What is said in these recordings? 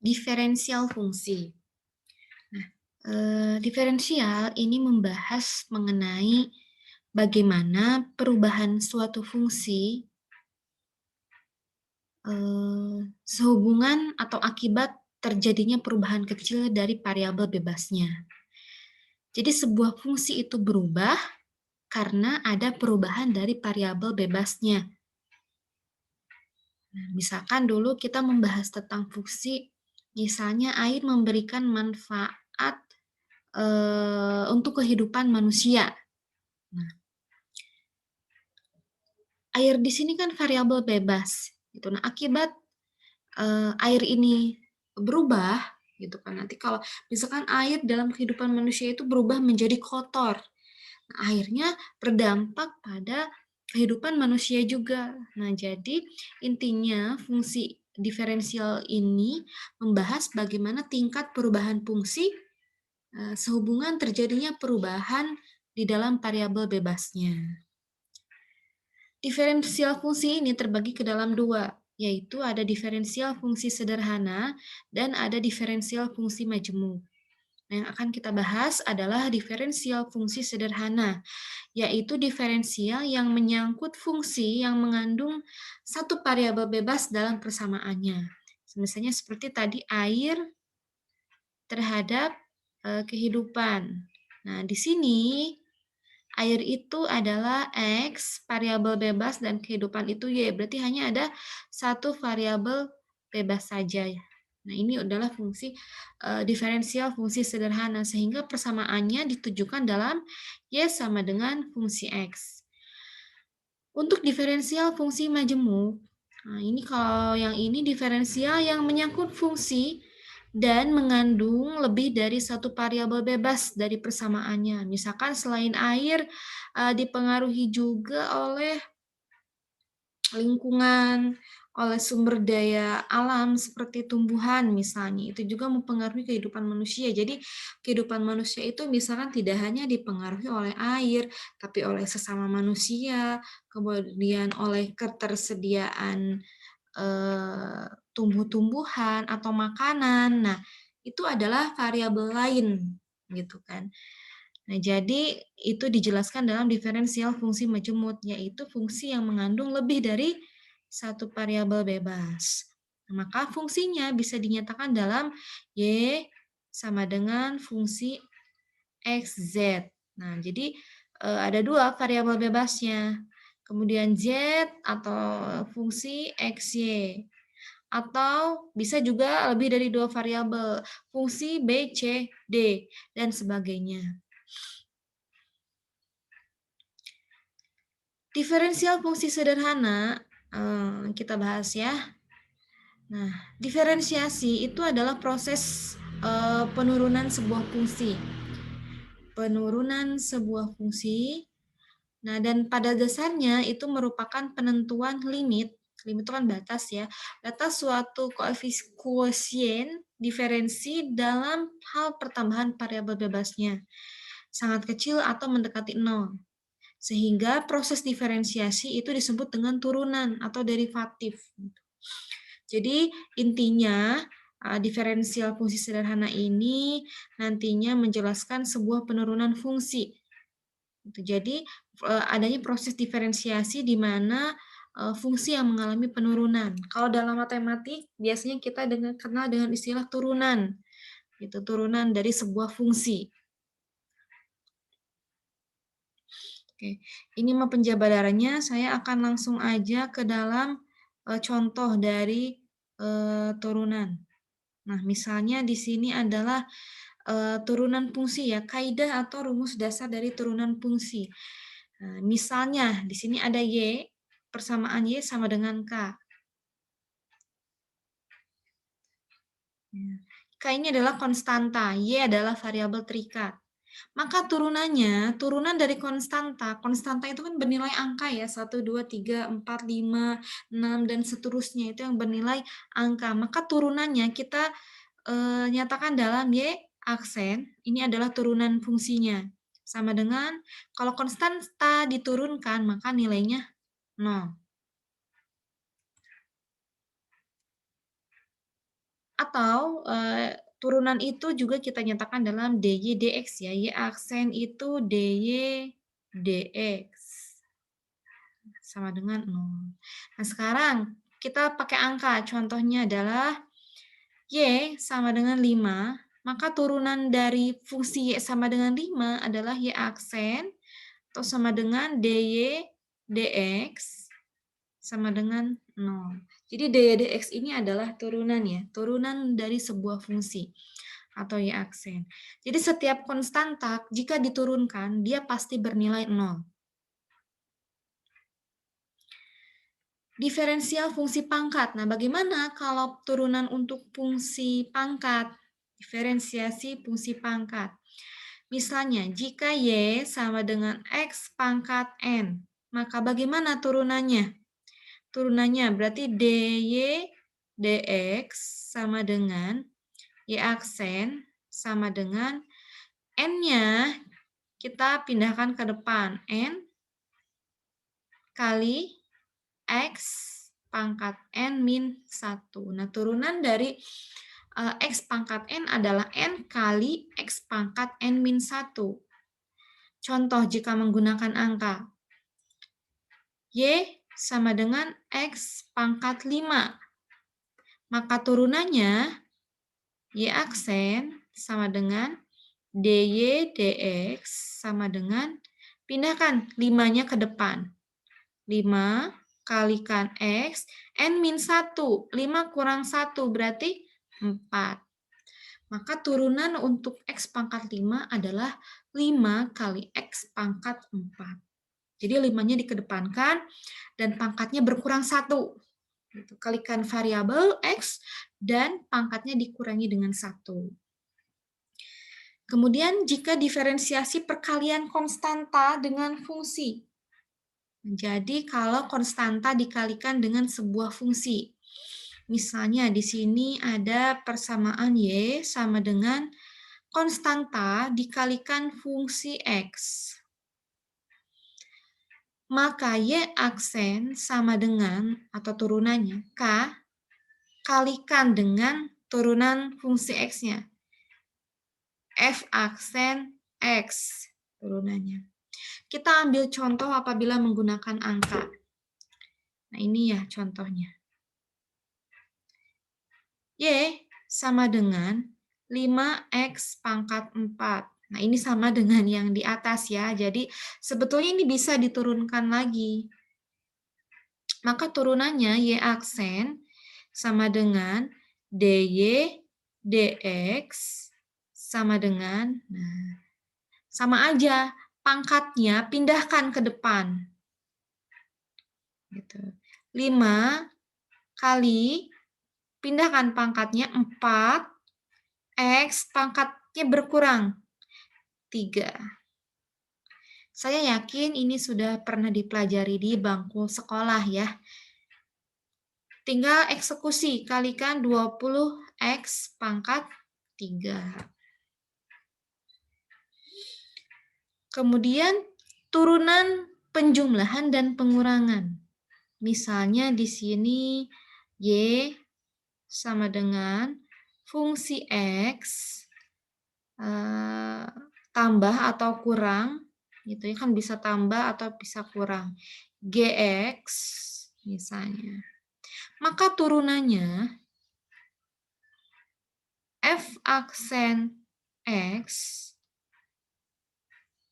Diferensial fungsi. Nah, diferensial ini membahas mengenai bagaimana perubahan suatu fungsi sehubungan atau akibat terjadinya perubahan kecil dari variabel bebasnya. Jadi sebuah fungsi itu berubah karena ada perubahan dari variabel bebasnya. Nah, misalkan dulu kita membahas tentang fungsi, misalnya air memberikan manfaat untuk kehidupan manusia. Nah, air di sini kan variabel bebas, gitu. Nah, akibat air ini berubah, gitu kan. Nanti kalau misalkan air dalam kehidupan manusia itu berubah menjadi kotor, nah, akhirnya berdampak pada kehidupan manusia juga. Nah, jadi intinya fungsi diferensial ini membahas bagaimana tingkat perubahan fungsi sehubungan terjadinya perubahan di dalam variabel bebasnya. Diferensial fungsi ini terbagi ke dalam dua, yaitu ada diferensial fungsi sederhana dan ada diferensial fungsi majemuk. Nah, yang akan kita bahas adalah diferensial fungsi sederhana, yaitu diferensial yang menyangkut fungsi yang mengandung satu variabel bebas dalam persamaannya. Misalnya seperti tadi air terhadap kehidupan. Nah, di sini air itu adalah X, variabel bebas, dan kehidupan itu Y. Berarti hanya ada satu variabel bebas saja. Nah, ini adalah fungsi diferensial fungsi sederhana, sehingga persamaannya ditujukan dalam Y sama dengan fungsi X. Untuk diferensial fungsi majemuk, nah ini kalau yang ini diferensial yang menyangkut fungsi dan mengandung lebih dari satu variabel bebas dari persamaannya. Misalkan selain air, dipengaruhi juga oleh lingkungan, oleh sumber daya alam seperti tumbuhan misalnya. Itu juga mempengaruhi kehidupan manusia. Jadi kehidupan manusia itu misalkan tidak hanya dipengaruhi oleh air, tapi oleh sesama manusia, kemudian oleh ketersediaan tumbuh-tumbuhan atau makanan. Nah, itu adalah variabel lain gitu kan. Nah, jadi itu dijelaskan dalam diferensial fungsi majemut, yaitu fungsi yang mengandung lebih dari satu variabel bebas. Nah, maka fungsinya bisa dinyatakan dalam Y sama dengan fungsi XZ. Nah, jadi ada dua variabel bebasnya. Kemudian Z atau fungsi XY. Atau bisa juga lebih dari dua variabel, fungsi B, C, D, dan sebagainya. Diferensial fungsi sederhana, kita bahas ya. Nah, diferensiasi itu adalah proses penurunan sebuah fungsi. Penurunan sebuah fungsi. Nah, dan pada dasarnya itu merupakan penentuan limit. Limit itu kan batas ya. Batas suatu koefisien diferensi dalam hal pertambahan variabel bebasnya. Sangat kecil atau mendekati 0. Sehingga proses diferensiasi itu disebut dengan turunan atau derivatif. Jadi intinya diferensial fungsi sederhana ini nantinya menjelaskan sebuah penurunan fungsi. Jadi adanya proses diferensiasi di mana fungsi yang mengalami penurunan. Kalau dalam matematik biasanya kita kenal dengan istilah turunan. Itu turunan dari sebuah fungsi. Oke, ini mah penjabarannya, saya akan langsung aja ke dalam contoh dari turunan. Nah, misalnya di sini adalah turunan fungsi ya, kaidah atau rumus dasar dari turunan fungsi. Nah, misalnya di sini ada Y, persamaan Y sama dengan K. K ini adalah konstanta, Y adalah variabel terikat. Maka turunannya, turunan dari konstanta. Konstanta itu kan bernilai angka ya, 1, 2, 3, 4, 5, 6, dan seterusnya. Itu yang bernilai angka. Maka turunannya kita nyatakan dalam Y aksen, ini adalah turunan fungsinya. Sama dengan, kalau konstanta diturunkan, maka nilainya 0. Atau turunan itu juga kita nyatakan dalam dy dx ya. Y aksen itu dy dx sama dengan 0. Nah, sekarang kita pakai angka. Contohnya adalah y sama dengan 5, maka turunan dari fungsi y sama dengan 5 adalah y aksen atau sama dengan dy dx sama dengan 0. Jadi dy dx ini adalah turunan ya, turunan dari sebuah fungsi atau y aksen. Jadi setiap konstanta jika diturunkan dia pasti bernilai 0. Diferensial fungsi pangkat. Nah, bagaimana kalau turunan untuk fungsi pangkat? Diferensiasi fungsi pangkat. Misalnya, jika y sama dengan x pangkat n, maka bagaimana turunannya? Turunannya berarti dy dx sama dengan y aksen sama dengan n-nya kita pindahkan ke depan. N kali x pangkat n min 1. Nah, turunan dari x pangkat n adalah n kali x pangkat n min 1. Contoh jika menggunakan angka. Y sama dengan x pangkat 5. Maka turunannya y aksen sama dengan dy dx sama dengan, pindahkan 5-nya ke depan. 5 kalikan x, n min 1. 5 kurang 1 berarti 4. Maka turunan untuk x pangkat 5 adalah 5 kali x pangkat 4. Jadi 5-nya dikedepankan dan pangkatnya berkurang 1. Kalikan variabel x dan pangkatnya dikurangi dengan 1. Kemudian jika diferensiasi perkalian konstanta dengan fungsi. Jadi kalau konstanta dikalikan dengan sebuah fungsi. Misalnya di sini ada persamaan y sama dengan konstanta dikalikan fungsi x. Maka y aksen sama dengan atau turunannya k kalikan dengan turunan fungsi x-nya. F aksen x turunannya. Kita ambil contoh apabila menggunakan angka. Nah, ini ya contohnya. Y sama dengan 5x pangkat 4. Nah, ini sama dengan yang di atas ya. Jadi, sebetulnya ini bisa diturunkan lagi. Maka turunannya y aksen sama dengan dy dx sama dengan, nah, sama aja, pangkatnya pindahkan ke depan. Gitu. 5 kali, pindahkan pangkatnya 4, x pangkatnya berkurang 3. Saya yakin ini sudah pernah dipelajari di bangku sekolah ya. Tinggal eksekusi, kalikan 20x pangkat 3. Kemudian turunan penjumlahan dan pengurangan. Misalnya di sini y sama dengan fungsi x tambah atau kurang, gitu ya, kan bisa tambah atau bisa kurang. Gx misalnya. Maka turunannya f aksen x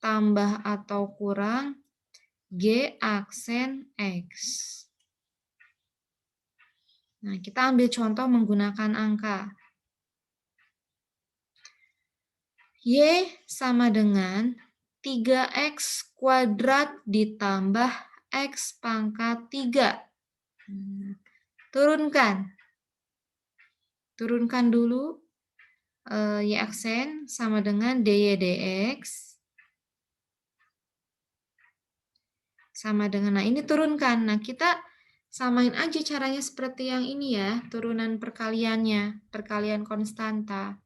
tambah atau kurang G aksen X. Nah, kita ambil contoh menggunakan angka. Y sama dengan 3x kuadrat ditambah x pangkat 3. Turunkan. Turunkan dulu y aksen sama dengan dy dx. Sama dengan, nah ini turunkan. Nah kita samain aja caranya seperti yang ini ya, turunan perkaliannya, perkalian konstanta.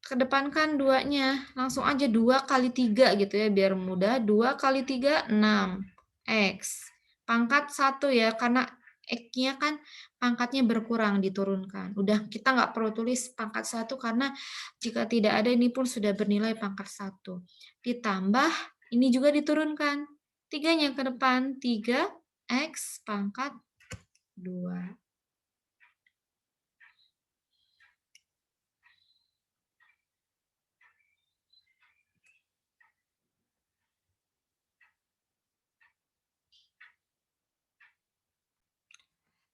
Kedepankan 2-nya, langsung aja 2 kali 3 gitu ya, biar mudah. 2 kali 3, 6. X. Pangkat 1 ya, karena X-nya kan pangkatnya berkurang, diturunkan. Udah kita nggak perlu tulis pangkat 1 karena jika tidak ada ini pun sudah bernilai pangkat 1. Ditambah ini juga diturunkan. 3-nya ke depan, 3X pangkat 2.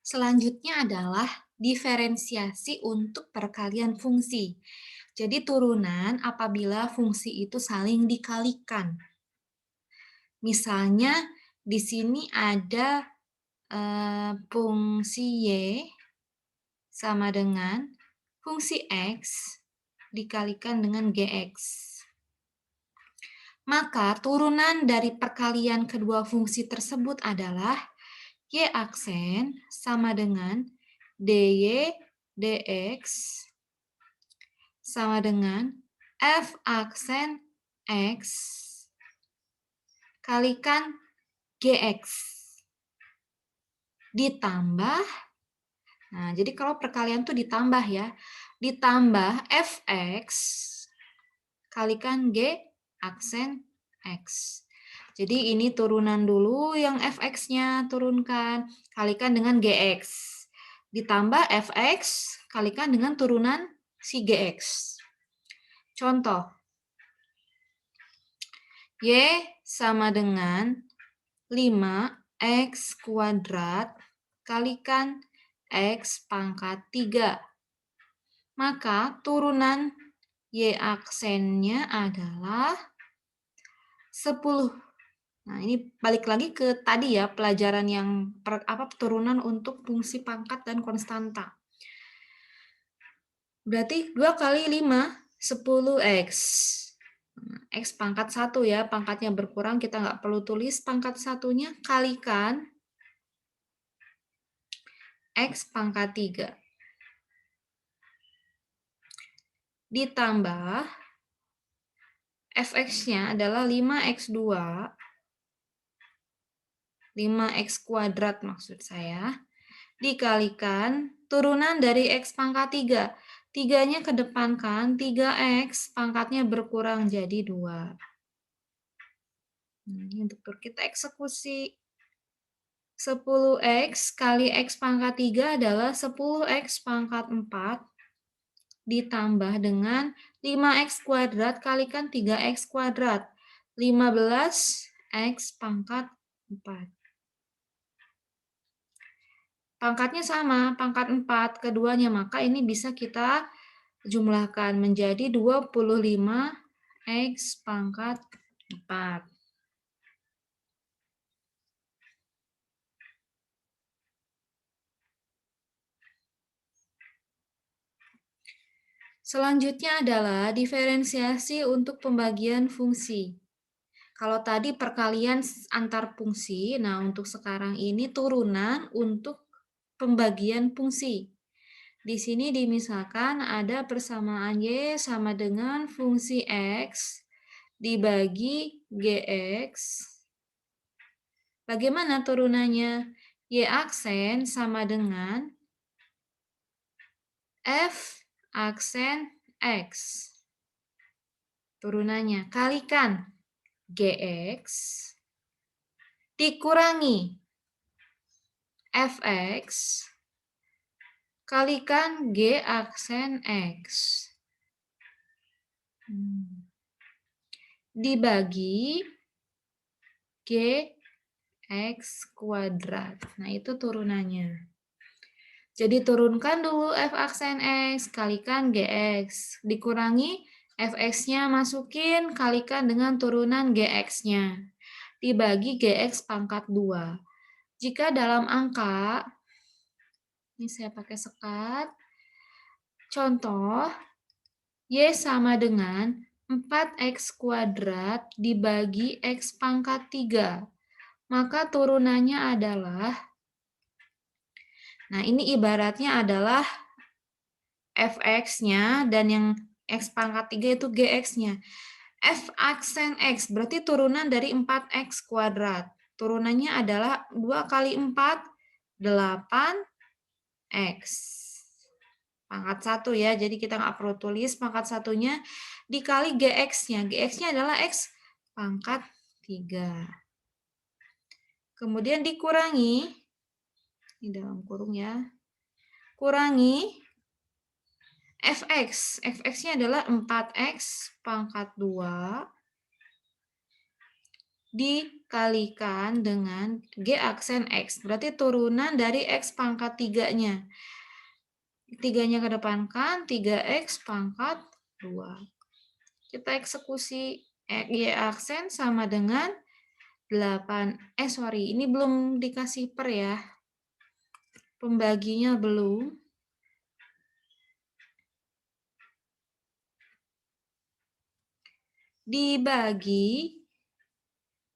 Selanjutnya adalah diferensiasi untuk perkalian fungsi. Jadi turunan apabila fungsi itu saling dikalikan. Misalnya di sini ada fungsi Y sama dengan fungsi X dikalikan dengan GX. Maka turunan dari perkalian kedua fungsi tersebut adalah Y aksen sama dengan DY dx sama dengan F aksen X kalikan GX ditambah, nah jadi kalau perkalian tuh ditambah ya, ditambah Fx kalikan G aksen X. Jadi ini turunan dulu yang Fx-nya turunkan, kalikan dengan Gx. Ditambah Fx kalikan dengan turunan si Gx. Contoh, Y sama dengan 5X kuadrat kalikan X pangkat 3. Maka turunan Y aksennya adalah 10. Nah, ini balik lagi ke tadi ya, pelajaran yang turunan untuk fungsi pangkat dan konstanta. Berarti 2 kali 5, 10X. X pangkat 1 ya, pangkatnya berkurang, kita nggak perlu tulis pangkat satunya, kalikan X pangkat 3. Ditambah Fx-nya adalah 5x2, 5x kuadrat maksud saya, dikalikan turunan dari x pangkat 3. 3-nya kedepankan, 3x pangkatnya berkurang jadi 2. Ini untuk kita eksekusi. 10x kali x pangkat 3 adalah 10x pangkat 4 ditambah dengan 5x kuadrat kalikan 3x kuadrat. 15x pangkat 4. Pangkatnya sama, pangkat 4 keduanya, maka ini bisa kita jumlahkan menjadi 25x pangkat 4. Selanjutnya adalah diferensiasi untuk pembagian fungsi. Kalau tadi perkalian antar fungsi, nah untuk sekarang ini turunan untuk pembagian fungsi. Di sini dimisalkan ada persamaan Y sama dengan fungsi X dibagi GX. Bagaimana turunannya? Y aksen sama dengan F aksen X. Turunannya kalikan GX dikurangi Fx kalikan G aksen X. Dibagi GX kuadrat. Nah, itu turunannya. Jadi turunkan dulu F aksen X, kalikan GX. Dikurangi Fx-nya masukin, kalikan dengan turunan GX-nya. Dibagi GX pangkat 2. Jika dalam angka, ini saya pakai sekat. Contoh, Y sama dengan 4X kuadrat dibagi X pangkat 3. Maka turunannya adalah, nah ini ibaratnya adalah Fx-nya dan yang X pangkat 3 itu Gx-nya. F aksen X berarti turunan dari 4X kuadrat. Turunannya adalah 2 kali 4 8x. Pangkat 1 ya, jadi kita nggak perlu tulis pangkat satunya dikali GX-nya. GX-nya adalah X pangkat 3. Kemudian dikurangi, di dalam kurung ya, kurangi Fx. Fx-nya adalah 4x pangkat 2 dikalikan dengan G aksen X. Berarti turunan dari X pangkat 3-nya. 3-nya kedepankan, 3x pangkat 2. Kita eksekusi Y aksen sama dengan 8. Sorry, ini belum dikasih per ya. Pembaginya belum. Dibagi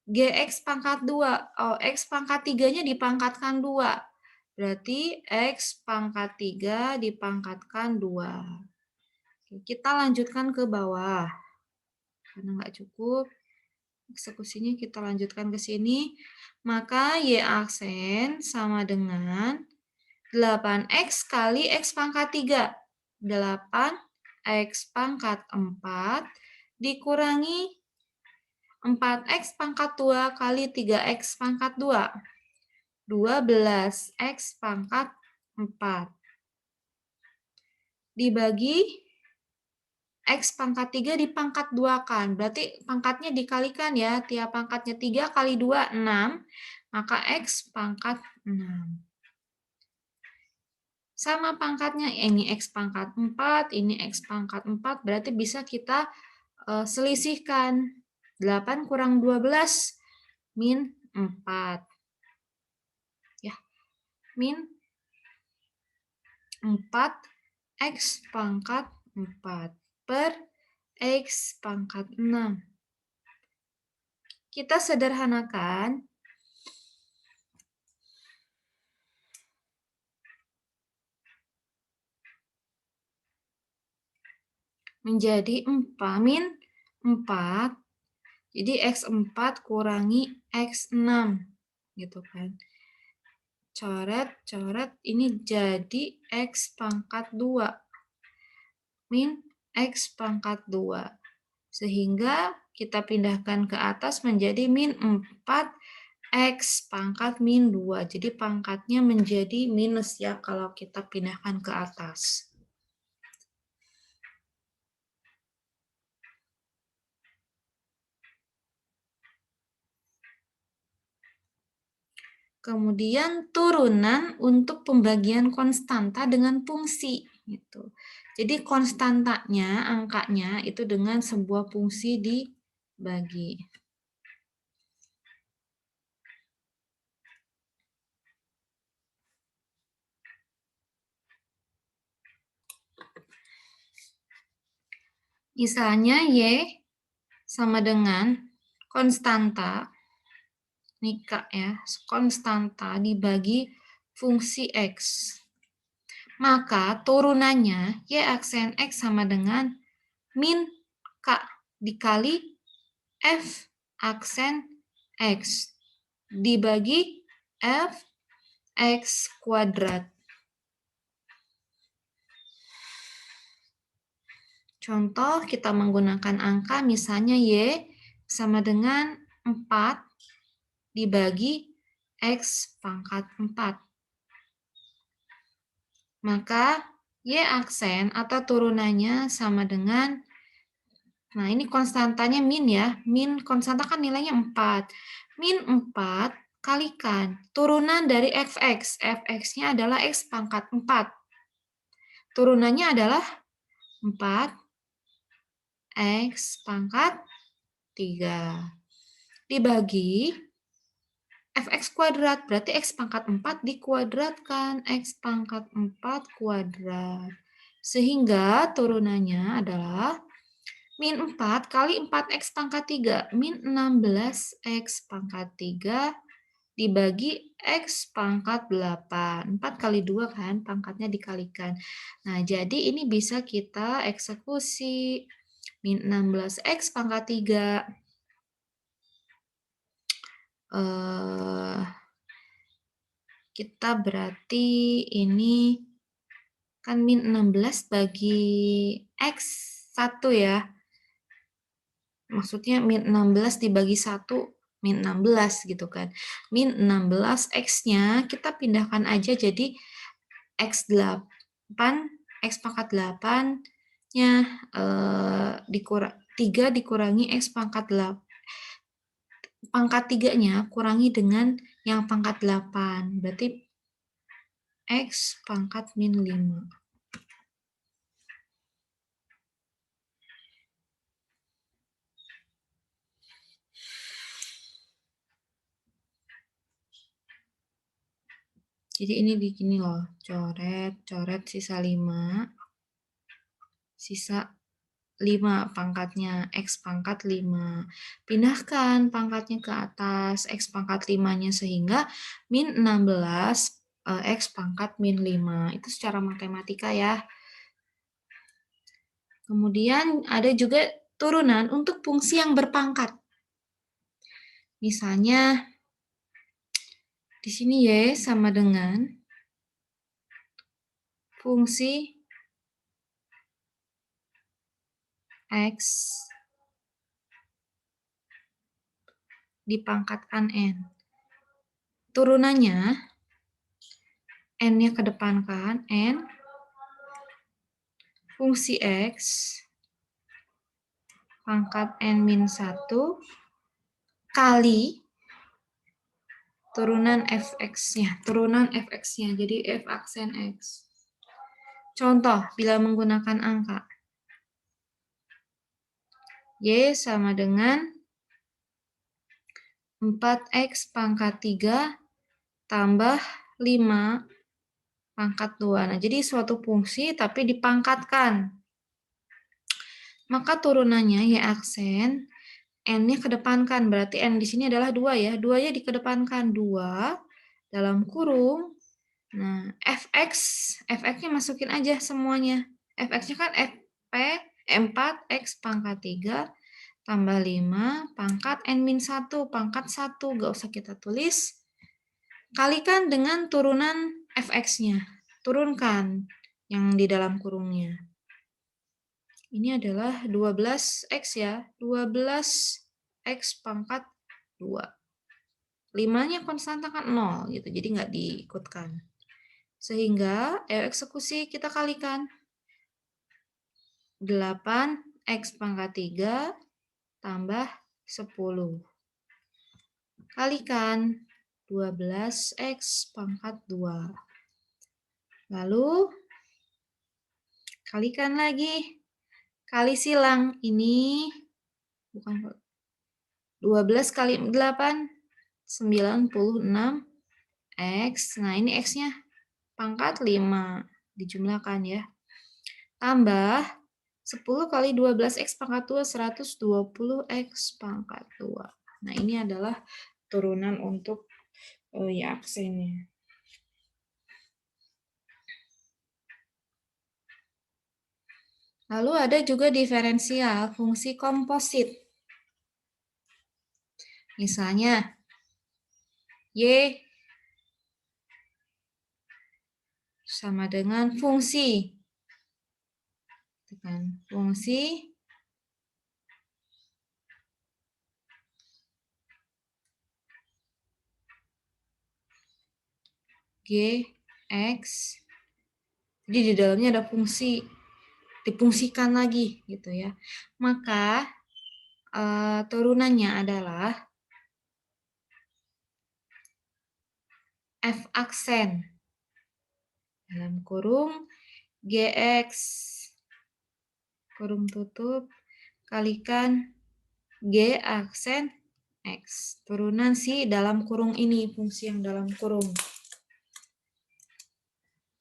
GX pangkat 2. Oh, X pangkat 3-nya dipangkatkan 2. Berarti X pangkat 3 dipangkatkan 2. Kita lanjutkan ke bawah. Karena nggak cukup, eksekusinya kita lanjutkan ke sini. Maka Y aksen sama dengan 8x kali X pangkat 3. 8x pangkat 4 dikurangi 4x pangkat 2 kali 3x pangkat 2. 12x pangkat 4. Dibagi X pangkat 3 dipangkat 2-kan. Berarti pangkatnya dikalikan ya. Tiap pangkatnya 3 kali 2, 6. Maka X pangkat 6. Sama pangkatnya, ini X pangkat 4, ini X pangkat 4. Berarti bisa kita selisihkan. 8 kurang 12, min 4. Ya, min 4X pangkat 4 per X pangkat 6. Kita sederhanakan menjadi 4 min 4. Jadi X4 kurangi X6 gitu kan. Coret ini jadi X pangkat 2 min X pangkat 2. Sehingga kita pindahkan ke atas menjadi min 4 X pangkat min 2. Jadi pangkatnya menjadi minus ya kalau kita pindahkan ke atas. Kemudian turunan untuk pembagian konstanta dengan fungsi. Gitu. Jadi konstantanya, angkanya itu dengan sebuah fungsi dibagi. Misalnya Y sama dengan konstanta, ini K ya, konstanta dibagi fungsi X. Maka turunannya Y aksen X sama dengan min K dikali F aksen X dibagi F X kuadrat. Contoh kita menggunakan angka misalnya Y sama dengan 4 dibagi X pangkat 4. Maka Y aksen atau turunannya sama dengan, nah ini konstantanya min ya, min konstanta kan nilainya 4. Min 4 kalikan turunan dari Fx, Fx-nya adalah X pangkat 4. Turunannya adalah 4 X pangkat 3 dibagi Fx kuadrat, berarti X pangkat 4 dikuadratkan, X pangkat 4 kuadrat. Sehingga turunannya adalah min 4 kali 4X pangkat 3, min 16X pangkat 3 dibagi X pangkat 8. 4 kali 2 kan, pangkatnya dikalikan. Nah, jadi ini bisa kita eksekusi. Min 16X pangkat 3. kita berarti ini kan min 16 bagi X 1 ya. Maksudnya min 16 dibagi 1, min 16 gitu kan. Min 16 X-nya kita pindahkan aja jadi X8, X pangkat 8-nya 3 dikurangi X pangkat 8. Pangkat 3-nya kurangi dengan yang pangkat 8. Berarti X pangkat min 5. Jadi ini di gini loh, coret sisa 5, sisa 5 pangkatnya, X pangkat 5. Pindahkan pangkatnya ke atas, X pangkat 5-nya sehingga min 16, X pangkat min 5. Itu secara matematika ya. Kemudian ada juga turunan untuk fungsi yang berpangkat. Misalnya, di sini Y sama dengan fungsi X dipangkatkan N. Turunannya, N-nya kedepankan, N, fungsi X, pangkat N-1, kali turunan fx-nya, jadi f aksen x. Contoh, bila menggunakan angka. Y sama dengan 4x pangkat 3 tambah 5 pangkat 2. Nah, jadi suatu fungsi tapi dipangkatkan. Maka turunannya Y aksen, N-nya kedepankan. Berarti N di sini adalah 2 ya. 2-nya dikedepankan. 2 dalam kurung. Nah, fx-nya masukin aja semuanya. Fx-nya kan fp 4x pangkat 3 tambah 5 pangkat n-1 pangkat 1. Gak usah kita tulis. Kalikan dengan turunan fx-nya. Turunkan yang di dalam kurungnya. Ini adalah 12x ya. 12x pangkat 2. 5-nya konstanta kan 0 gitu. Jadi nggak diikutkan. Sehingga eksekusi kita kalikan. 8x pangkat 3 tambah 10. Kalikan 12x pangkat 2. Lalu kalikan lagi. Kali silang ini bukan 12 kali 8 96 x. Nah, ini x-nya pangkat 5 dijumlahkan ya. Tambah 10 kali 12x pangkat 2 120x pangkat 2. Nah, ini adalah turunan untuk ya aksennya. Lalu ada juga diferensial fungsi komposit. Misalnya, Y sama dengan fungsi. Fungsi G, X. Jadi di dalamnya ada fungsi. Difungsikan lagi gitu ya. Maka turunannya adalah F aksen dalam kurung GX kurung tutup kalikan G aksen X. Turunan si dalam kurung ini, fungsi yang dalam kurung.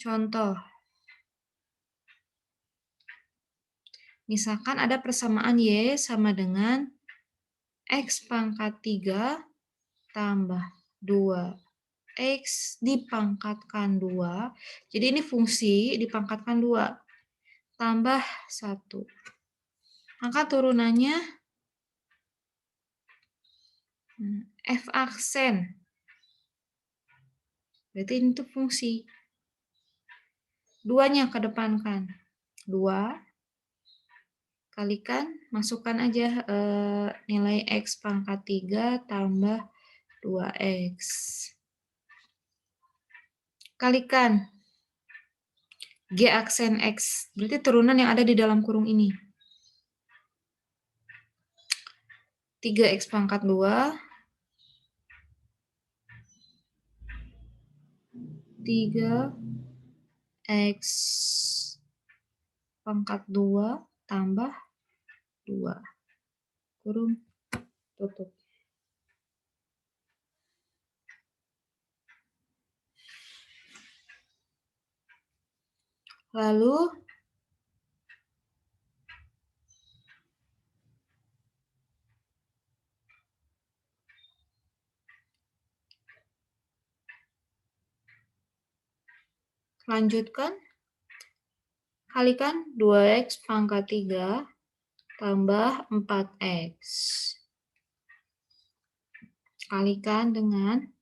Contoh. Misalkan ada persamaan Y sama dengan X pangkat 3 tambah 2. X dipangkatkan 2. Jadi ini fungsi dipangkatkan 2. Tambah 1. Maka turunannya F aksen Berarti ini tuh fungsi. 2-nya kedepankan. 2 kalikan, masukkan aja nilai X pangkat 3 tambah 2X. Kalikan G aksen X, berarti turunan yang ada di dalam kurung ini. 3X pangkat 2, 3X pangkat 2 tambah 2. Kurung tutup. Lalu lanjutkan, kalikan 2X pangkat 3 tambah 4X. Kalikan dengan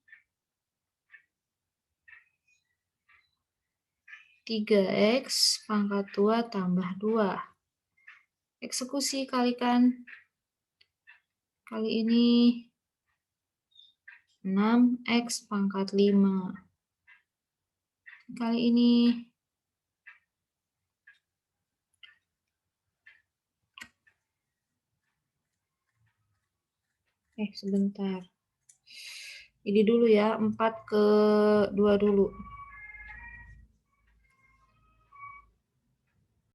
3X pangkat 2 tambah 2. Eksekusi kalikan. Kali ini 6X pangkat 5. Kali ini sebentar. Ini dulu ya, 4 ke 2 dulu.